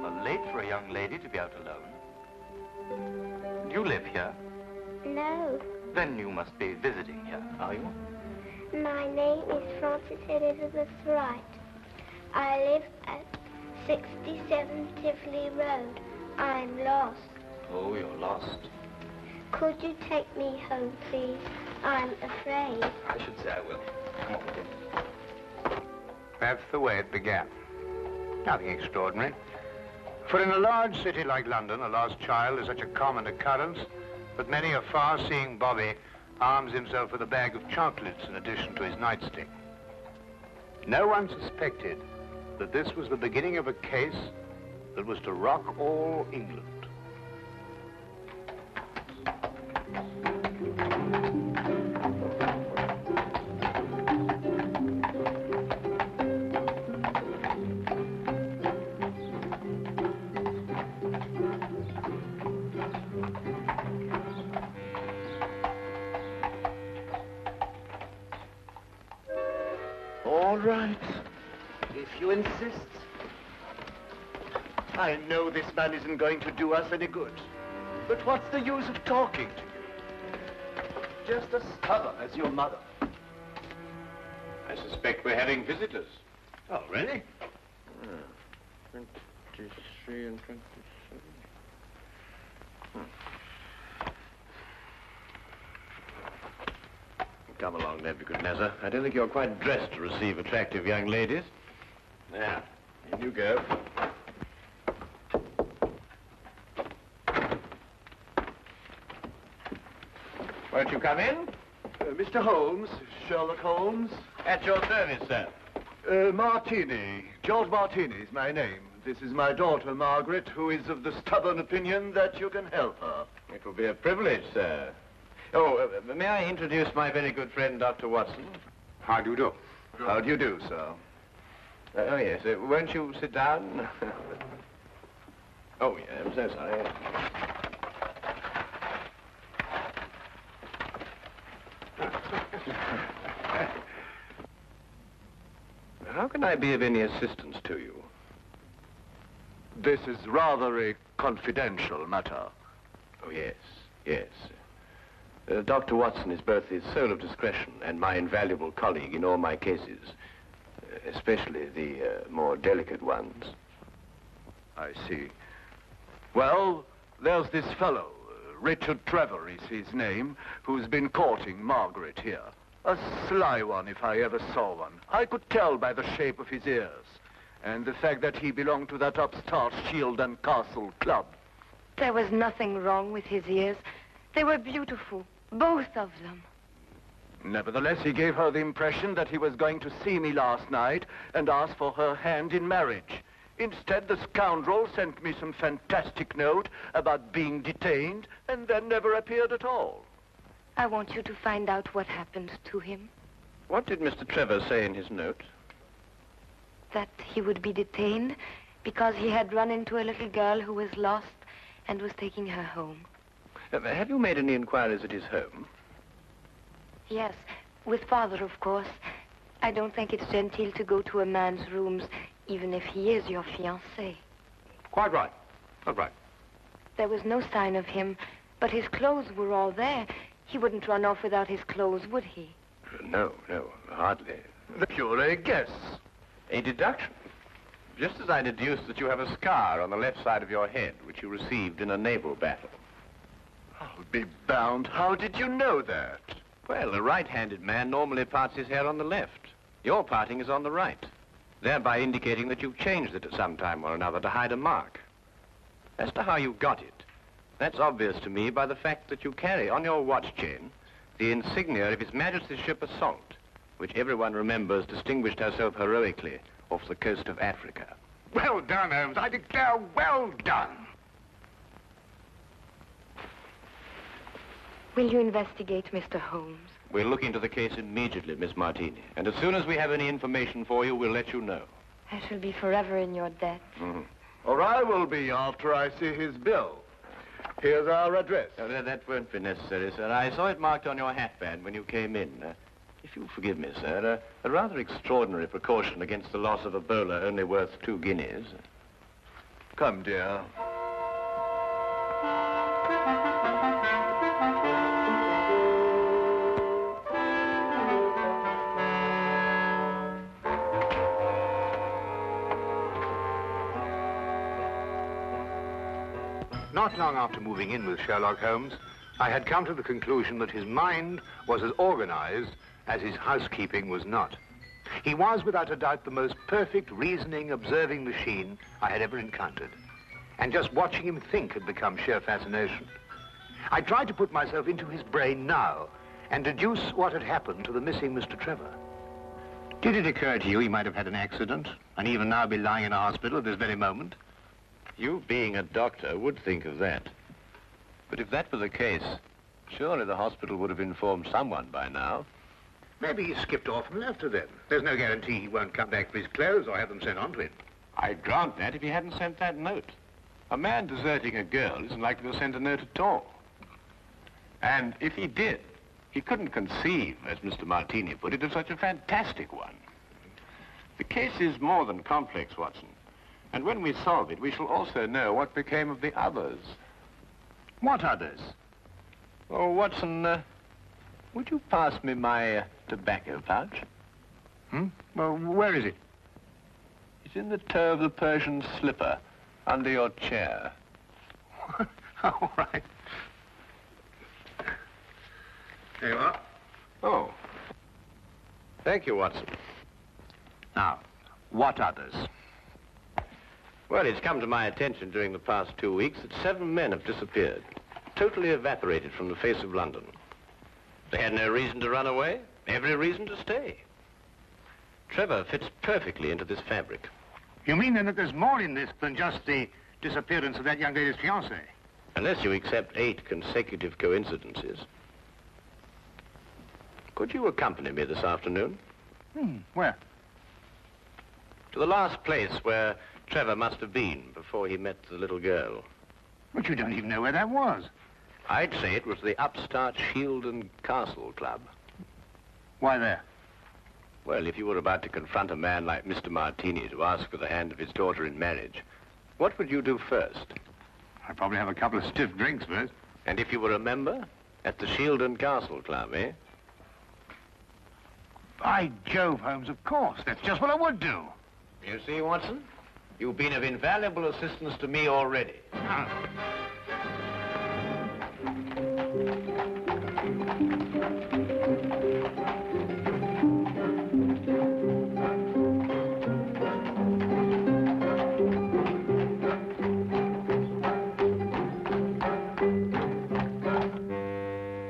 rather late for a young lady to be out alone. Do you live here? No. Then you must be visiting here, are you? My name is Frances Elizabeth Wright. I live at 67 Tivoli Road. I'm lost. Oh, you're lost. Could you take me home, please? I'm afraid. I should say I will. Come on with you. That's the way it began. Nothing extraordinary. For in a large city like London, a lost child is such a common occurrence that many a far-seeing bobby arms himself with a bag of chocolates in addition to his nightstick. No one suspected that this was the beginning of a case that was to rock all England. All right, if you insist. I know this man isn't going to do us any good. But what's the use of talking to you? Just as stubborn as your mother. I suspect we're having visitors. Oh, really? 23 and 27. Come along, Nebuchadnezzar. I don't think you're quite dressed to receive attractive young ladies. Now, in you go. Won't you come in? Mr. Holmes, Sherlock Holmes. At your service, sir. Martini. George Martini is my name. This is my daughter, Margaret, who is of the stubborn opinion that you can help her. It will be a privilege, sir. Oh, may I introduce my very good friend, Dr. Watson? How do you do? How do you do, sir? Oh, yes. Won't you sit down? Oh, yeah, I'm so sorry. How can I be of any assistance to you? This is rather a confidential matter. Oh, yes, yes. Dr. Watson is both the soul of discretion and my invaluable colleague in all my cases, especially the more delicate ones. I see. Well, there's this fellow, Richard Trevor is his name, who's been courting Margaret here. A sly one, if I ever saw one. I could tell by the shape of his ears, and the fact that he belonged to that upstart Shield and Castle club. There was nothing wrong with his ears. They were beautiful, both of them. Nevertheless, he gave her the impression that he was going to see me last night and ask for her hand in marriage. Instead, the scoundrel sent me some fantastic note about being detained and then never appeared at all. I want you to find out what happened to him. What did Mr. Trevor say in his note? That he would be detained because he had run into a little girl who was lost and was taking her home. Have you made any inquiries at his home? Yes, with Father, of course. I don't think it's genteel to go to a man's rooms, even if he is your fiancé. Quite right. Quite right. There was no sign of him, but his clothes were all there. He wouldn't run off without his clothes, would he? No, hardly. You're a guess. A deduction. Just as I deduced that you have a scar on the left side of your head, which you received in a naval battle. I'll be bound. How did you know that? Well, a right-handed man normally parts his hair on the left. Your parting is on the right, thereby indicating that you've changed it at some time or another to hide a mark. As to how you got it, that's obvious to me by the fact that you carry on your watch chain the insignia of His Majesty's ship Assault, which everyone remembers distinguished herself heroically off the coast of Africa. Well done, Holmes. I declare, well done. Will you investigate, Mr. Holmes? We'll look into the case immediately, Miss Martini. And as soon as we have any information for you, we'll let you know. I shall be forever in your debt. Mm-hmm. Or I will be after I see his bill. Here's our address. That won't be necessary, sir. I saw it marked on your hatband when you came in. If you'll forgive me, sir, a rather extraordinary precaution against the loss of a bowler only worth 2 guineas. Come, dear. Not long after moving in with Sherlock Holmes, I had come to the conclusion that his mind was as organized as his housekeeping was not. He was, without a doubt, the most perfect reasoning, observing machine I had ever encountered. And just watching him think had become sheer fascination. I tried to put myself into his brain now and deduce what had happened to the missing Mr. Trevor. Did it occur to you he might have had an accident and even now be lying in a hospital at this very moment? You, being a doctor, would think of that. But if that were the case, surely the hospital would have informed someone by now. Maybe he skipped off and left her then. There's no guarantee he won't come back for his clothes or have them sent on to him. I'd grant that if he hadn't sent that note. A man deserting a girl isn't likely to send a note at all. And if he did, he couldn't conceive, as Mr. Martini put it, of such a fantastic one. The case is more than complex, Watson. And when we solve it, we shall also know what became of the others. What others? Oh, Watson, would you pass me my tobacco pouch? Well, where is it? It's in the toe of the Persian slipper, under your chair. All right. There you are. Oh. Thank you, Watson. Now, what others? Well, it's come to my attention during the past 2 weeks that 7 men have disappeared, totally evaporated from the face of London. They had no reason to run away, every reason to stay. Trevor fits perfectly into this fabric. You mean then that there's more in this than just the disappearance of that young lady's fiancé? Unless you accept 8 consecutive coincidences. Could you accompany me this afternoon? Where? To the last place where Trevor must have been before he met the little girl. But you don't even know where that was. I'd say it was the upstart Shield and Castle Club. Why there? Well, if you were about to confront a man like Mr. Martini to ask for the hand of his daughter in marriage, what would you do first? I'd probably have a couple of stiff drinks first. And if you were a member? At the Shield and Castle Club, eh? By Jove, Holmes, of course. That's just what I would do. You see, Watson? You've been of invaluable assistance to me already.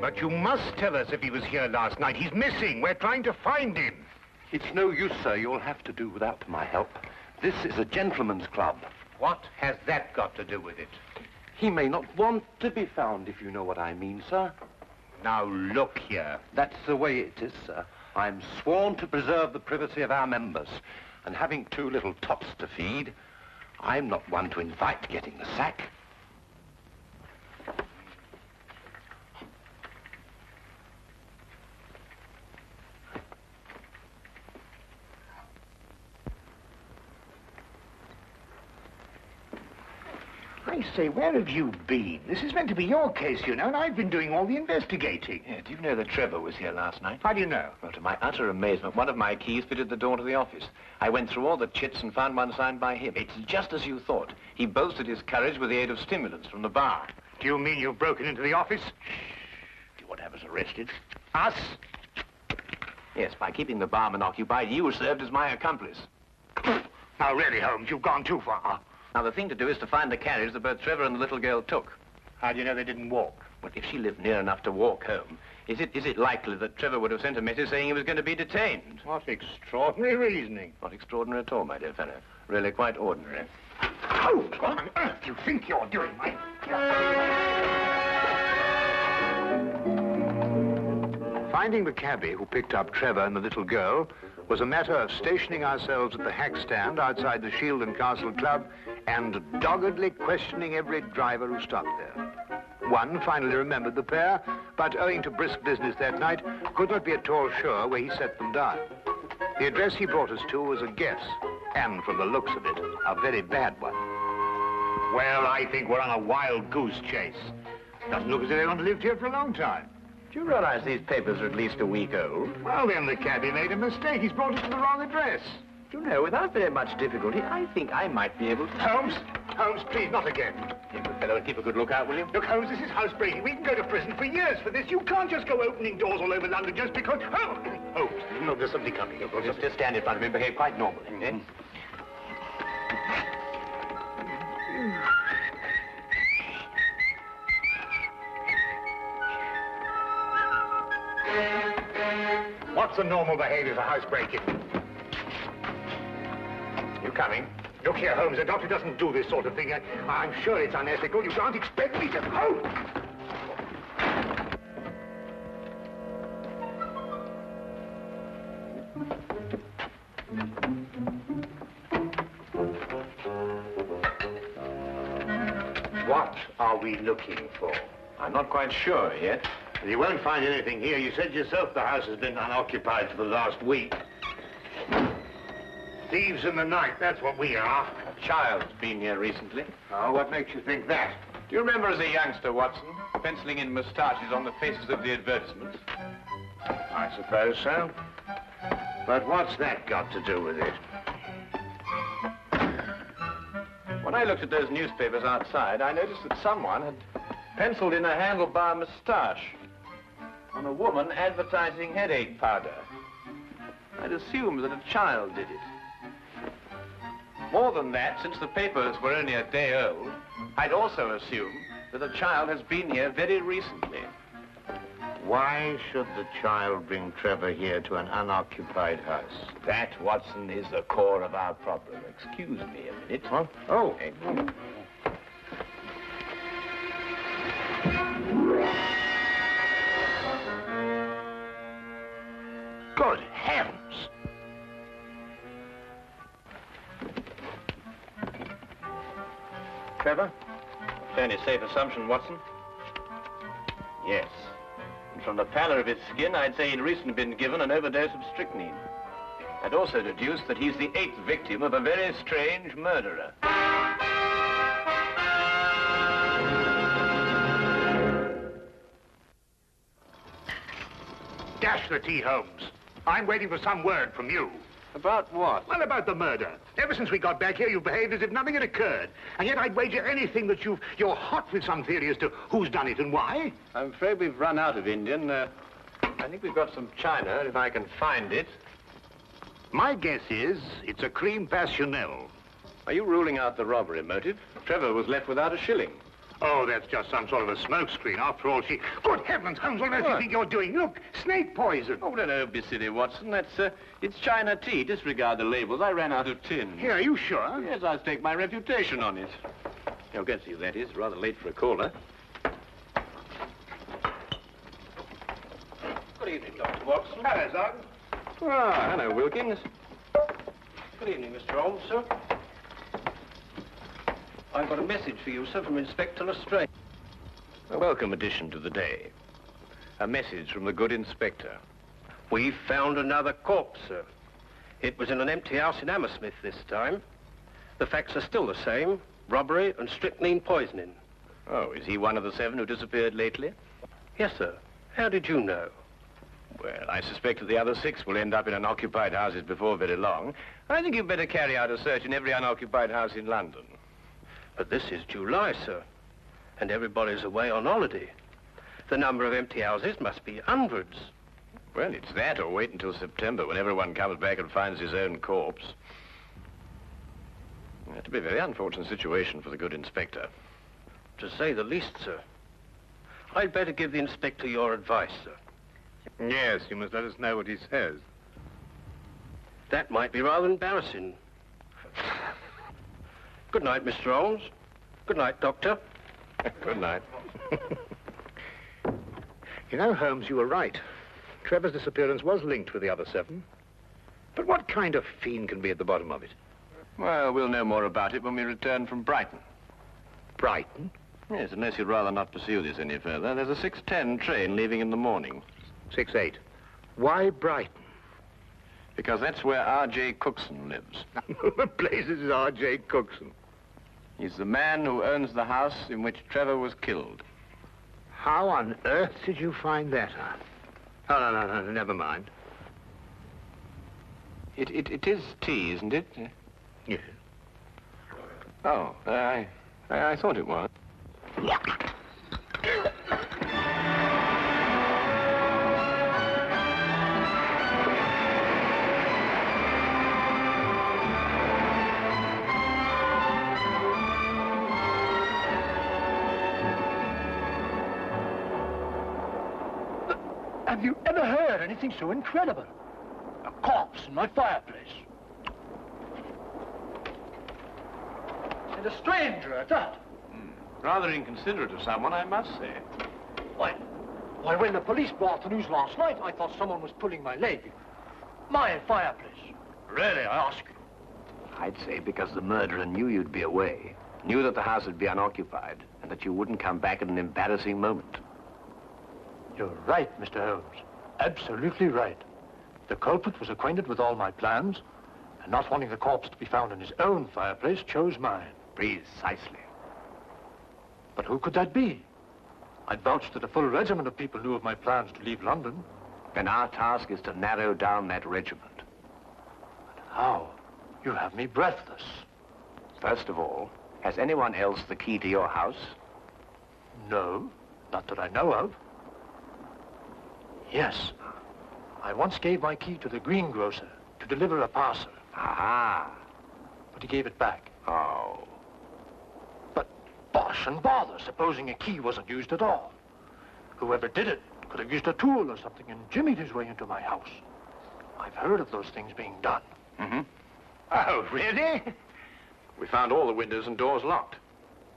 But you must tell us if he was here last night. He's missing. We're trying to find him. It's no use, sir. You'll have to do without my help. This is a gentleman's club. What has that got to do with it? He may not want to be found, if you know what I mean, sir. Now, look here. That's the way it is, sir. I'm sworn to preserve the privacy of our members. And having 2 little tots to feed, I'm not one to invite getting the sack. I say, where have you been? This is meant to be your case, you know, and I've been doing all the investigating. Yeah, do you know that Trevor was here last night? How do you know? Well, to my utter amazement, one of my keys fitted the door to the office. I went through all the chits and found one signed by him. It's just as you thought. He boasted his courage with the aid of stimulants from the bar. Do you mean you've broken into the office? Do you want to have us arrested? Us? Yes, by keeping the barman occupied, you served as my accomplice. Now, really, Holmes, you've gone too far. Now, the thing to do is to find the carriage that both Trevor and the little girl took. How do you know they didn't walk? Well, if she lived near enough to walk home, is it likely that Trevor would have sent a message saying he was going to be detained? What extraordinary reasoning. Not extraordinary at all, my dear fellow. Really quite ordinary. Holmes, what on earth do you think you're doing, mate? Finding the cabbie who picked up Trevor and the little girl was a matter of stationing ourselves at the hack stand outside the Shield and Castle Club and doggedly questioning every driver who stopped there. One finally remembered the pair, but owing to brisk business that night, could not be at all sure where he set them down. The address he brought us to was a guess, and from the looks of it, a very bad one. Well, I think we're on a wild goose chase. Doesn't look as if anyone lived here for a long time. Do you realize these papers are at least a week old? Well, then the cabbie made a mistake. He's brought us to the wrong address. Do you know, without very much difficulty, I think I might be able to... Holmes, please, not again. You good fellow, and keep a good lookout, will you? Look, Holmes, this is housebreaking. We can go to prison for years for this. You can't just go opening doors all over London just because... Oh, Holmes, look, there's somebody coming. Just stand in front of me and behave quite normally, eh? What's the normal behavior for housebreaking? You coming? Look here, Holmes, a doctor doesn't do this sort of thing. I'm sure it's unethical. You can't expect me to... Oh! What are we looking for? I'm not quite sure yet. You won't find anything here. You said yourself the house has been unoccupied for the last week. Thieves in the night, that's what we are. A child's been here recently. Oh, what makes you think that? Do you remember as a youngster, Watson, penciling in moustaches on the faces of the advertisements? I suppose so. But what's that got to do with it? When I looked at those newspapers outside, I noticed that someone had penciled in a handlebar moustache on a woman advertising headache powder. I'd assumed that a child did it. More than that, since the papers were only a day old, I'd also assumed that a child has been here very recently. Why should the child bring Trevor here to an unoccupied house? That, Watson, is the core of our problem. Excuse me a minute. Huh? Oh. Good heavens! Trevor? Fairly safe assumption, Watson. Yes. And from the pallor of his skin, I'd say he'd recently been given an overdose of strychnine. I'd also deduce that he's the 8th victim of a very strange murderer. Dash the tea, Holmes. I'm waiting for some word from you. About what? Well, about the murder. Ever since we got back here, you've behaved as if nothing had occurred. And yet I'd wager anything that you're hot with some theory as to who's done it and why. I'm afraid we've run out of Indian. I think we've got some china, if I can find it. My guess is it's a cream passionnel. Are you ruling out the robbery motive? Trevor was left without a shilling. Oh, that's just some sort of a smokescreen. After all, Good heavens, Holmes, what on earth do you think you're doing? Look, snake poison. Oh, no, don't be silly, Watson. It's China tea. Disregard the labels. I ran out of tin. Here, are you sure? Yes, I'll stake my reputation on it. You'll get to you, that is. Rather late for a caller. Good evening, Dr. Watson. Hello, Sergeant. Ah, hello, Wilkins. Good evening, Mr. Holmes, sir. I've got a message for you, sir, from Inspector Lestrade. A welcome addition to the day. A message from the good inspector. We've found another corpse, sir. It was in an empty house in Hammersmith this time. The facts are still the same. Robbery and strychnine poisoning. Oh, is he one of the 7 who disappeared lately? Yes, sir. How did you know? Well, I suspect that the other 6 will end up in unoccupied houses before very long. I think you'd better carry out a search in every unoccupied house in London. But this is July, sir, and everybody's away on holiday. The number of empty houses must be hundreds. Well, it's that, or wait until September, when everyone comes back and finds his own corpse. It'll be a very unfortunate situation for the good inspector. To say the least, sir. I'd better give the inspector your advice, sir. Yes, you must let us know what he says. That might be rather embarrassing. Good night, Mr. Holmes. Good night, Doctor. Good night. You know, Holmes, you were right. Trevor's disappearance was linked with the other 7. But what kind of fiend can be at the bottom of it? Well, we'll know more about it when we return from Brighton. Brighton? Yes, unless you'd rather not pursue this any further. There's a 6:10 train leaving in the morning. 6:08. Why Brighton? Because that's where R.J. Cookson lives. The place is R.J. Cookson. He's the man who owns the house in which Trevor was killed. How on earth did you find that out? Oh, no, never mind. It is tea, isn't it? Yes. Oh, I thought it was. Have you ever heard anything so incredible? A corpse in my fireplace. And a stranger at that. Rather inconsiderate of someone, I must say. Why, when the police brought the news last night, I thought someone was pulling my leg. My fireplace. Really, I ask you. I'd say because the murderer knew you'd be away, knew that the house would be unoccupied, and that you wouldn't come back at an embarrassing moment. You're right, Mr. Holmes. Absolutely right. The culprit was acquainted with all my plans, and not wanting the corpse to be found in his own fireplace, chose mine. Precisely. But who could that be? I'd vouch that a full regiment of people knew of my plans to leave London. Then our task is to narrow down that regiment. But how? You have me breathless. First of all, has anyone else the key to your house? No, not that I know of. Yes. I once gave my key to the greengrocer to deliver a parcel. Aha. But he gave it back. Oh. But bosh and bother, supposing a key wasn't used at all. Whoever did it could have used a tool or something and jimmied his way into my house. I've heard of those things being done. Mm-hmm. Oh, really? We found all the windows and doors locked.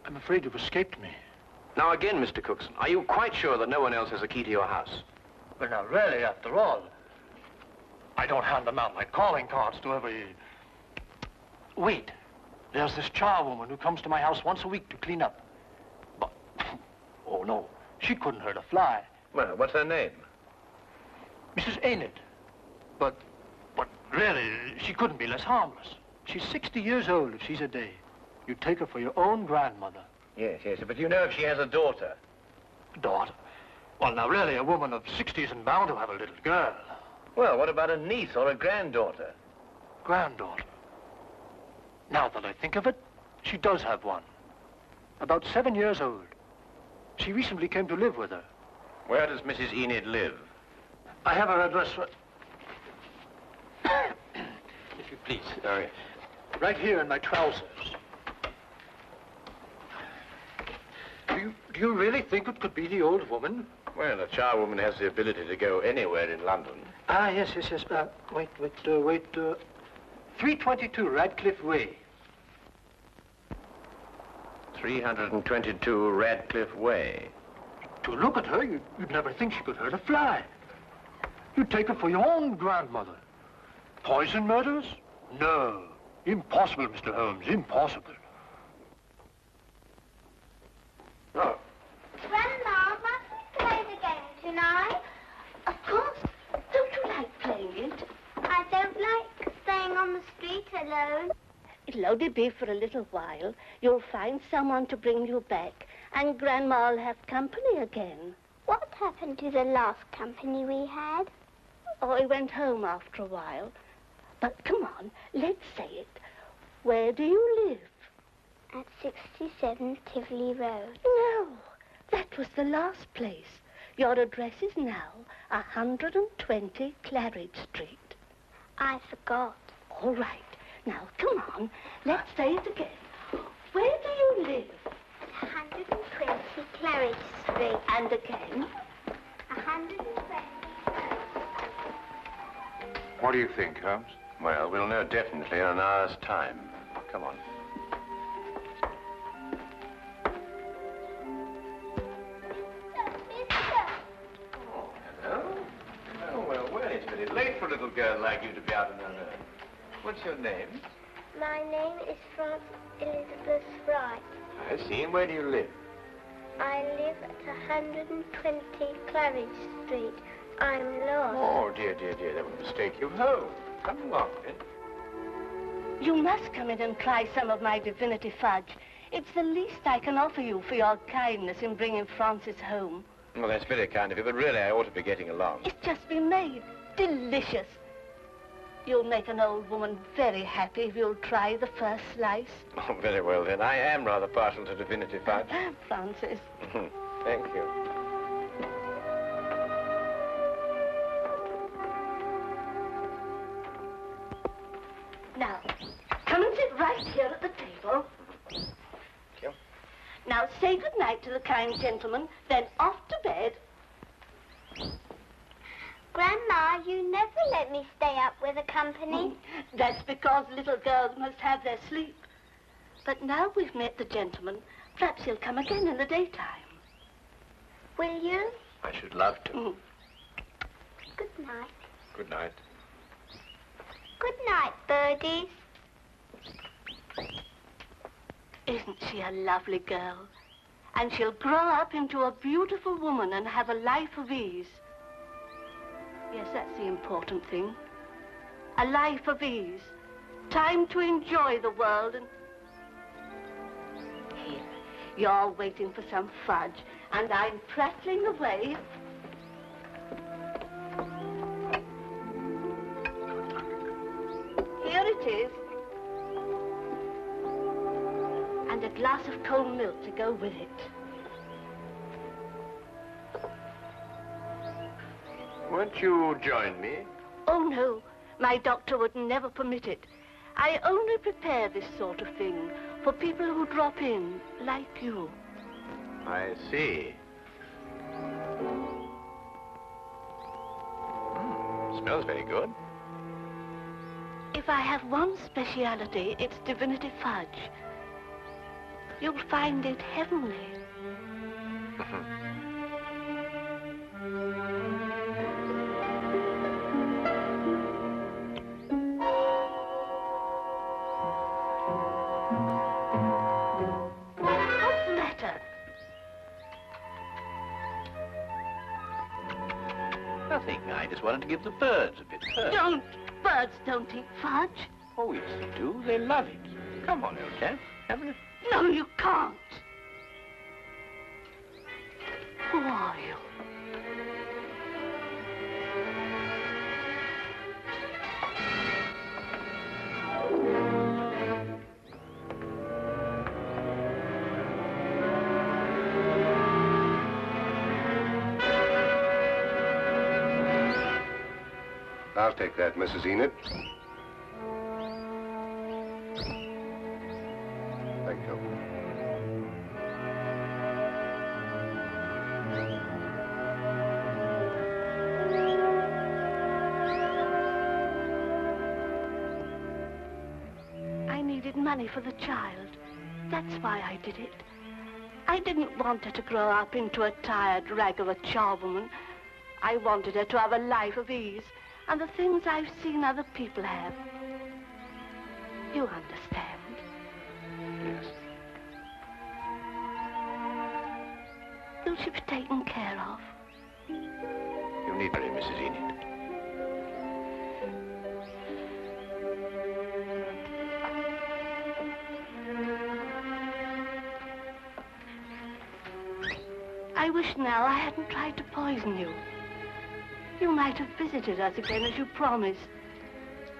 I'm afraid you've escaped me. Now again, Mr. Cookson, are you quite sure that no one else has a key to your house? Well, now, really, after all, I don't hand them out like calling cards to every... Wait. There's this charwoman who comes to my house once a week to clean up. But, oh, no, she couldn't hurt a fly. Well, what's her name? Mrs. Enid. But really, she couldn't be less harmless. She's 60 years old if she's a day. You'd take her for your own grandmother. Yes, but you know if she has a daughter? Daughter? Well, now, really, a woman of 60 isn't bound to have a little girl. Well, what about a niece or a granddaughter? Granddaughter. Now that I think of it, she does have one. About 7 years old. She recently came to live with her. Where does Mrs. Enid live? I have her address if you please. Sorry. Right here in my trousers. Do you really think it could be the old woman? Well, a charwoman has the ability to go anywhere in London. Ah, yes. Wait. 322 Radcliffe Way. 322 Radcliffe Way. To look at her, you'd never think she could hurt a fly. You'd take her for your own grandmother. Poison murders? No. Impossible, Mr. Holmes, impossible. Oh. Grandma, must we play the game tonight? Of course. Don't you like playing it? I don't like staying on the street alone. It'll only be for a little while. You'll find someone to bring you back, and Grandma'll have company again. What happened to the last company we had? Oh, he went home after a while. But come on, let's say it. Where do you live? At 67 Tivoli Road. No, that was the last place. Your address is now 120 Claridge Street. I forgot. All right. Now, come on. Let's say it again. Where do you live? At 120 Claridge Street. And again? 120. What do you think, Holmes? Well, we'll know definitely in an hour's time. Come on. Oh, hello. Well, it's pretty late for a little girl like you to be out on her own. What's your name? My name is Frances Elizabeth Wright. I see. And where do you live? I live at 120 Claridge Street. I'm lost. Oh, dear. That would mistake you home. Come along, then. You must come in and try some of my divinity fudge. It's the least I can offer you for your kindness in bringing Francis home. Well, that's very kind of you, but really I ought to be getting along. It's just been made. Delicious. You'll make an old woman very happy if you'll try the first slice. Oh, very well then. I am rather partial to divinity fudge. Francis. Thank you. Now, come and sit right here at the table. Thank you. Now, say good night to the kind gentleman, then off to bed. Grandma, you never let me stay up with the company. That's because little girls must have their sleep. But now we've met the gentleman, perhaps he'll come again in the daytime. Will you? I should love to. Good night. Good night. Good night, birdies. Isn't she a lovely girl? And she'll grow up into a beautiful woman and have a life of ease. Yes, that's the important thing. A life of ease. Time to enjoy the world and... Here, you're waiting for some fudge, and I'm prattling away. Here it is. And a glass of cold milk to go with it. Won't you join me? Oh, no. My doctor would never permit it. I only prepare this sort of thing for people who drop in, like you. I see. Smells very good. If I have one speciality, it's divinity fudge. You'll find it heavenly. What's the matter? Nothing. I just wanted to give the birds a bit first. Don't! Birds don't eat fudge. Oh, yes, they do. They love it. Come on, old chap. Have a... No, you can't. Who are you? I'll take that, Mrs. Enid. Thank you. I needed money for the child. That's why I did it. I didn't want her to grow up into a tired rag of a charwoman. I wanted her to have a life of ease and the things I've seen other people have. You understand? Yes. Will she be taken care of? You need worry, Mrs. Enid. I wish now I hadn't tried to poison you. You might have visited us again as you promised,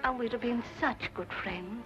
and we'd have been such good friends.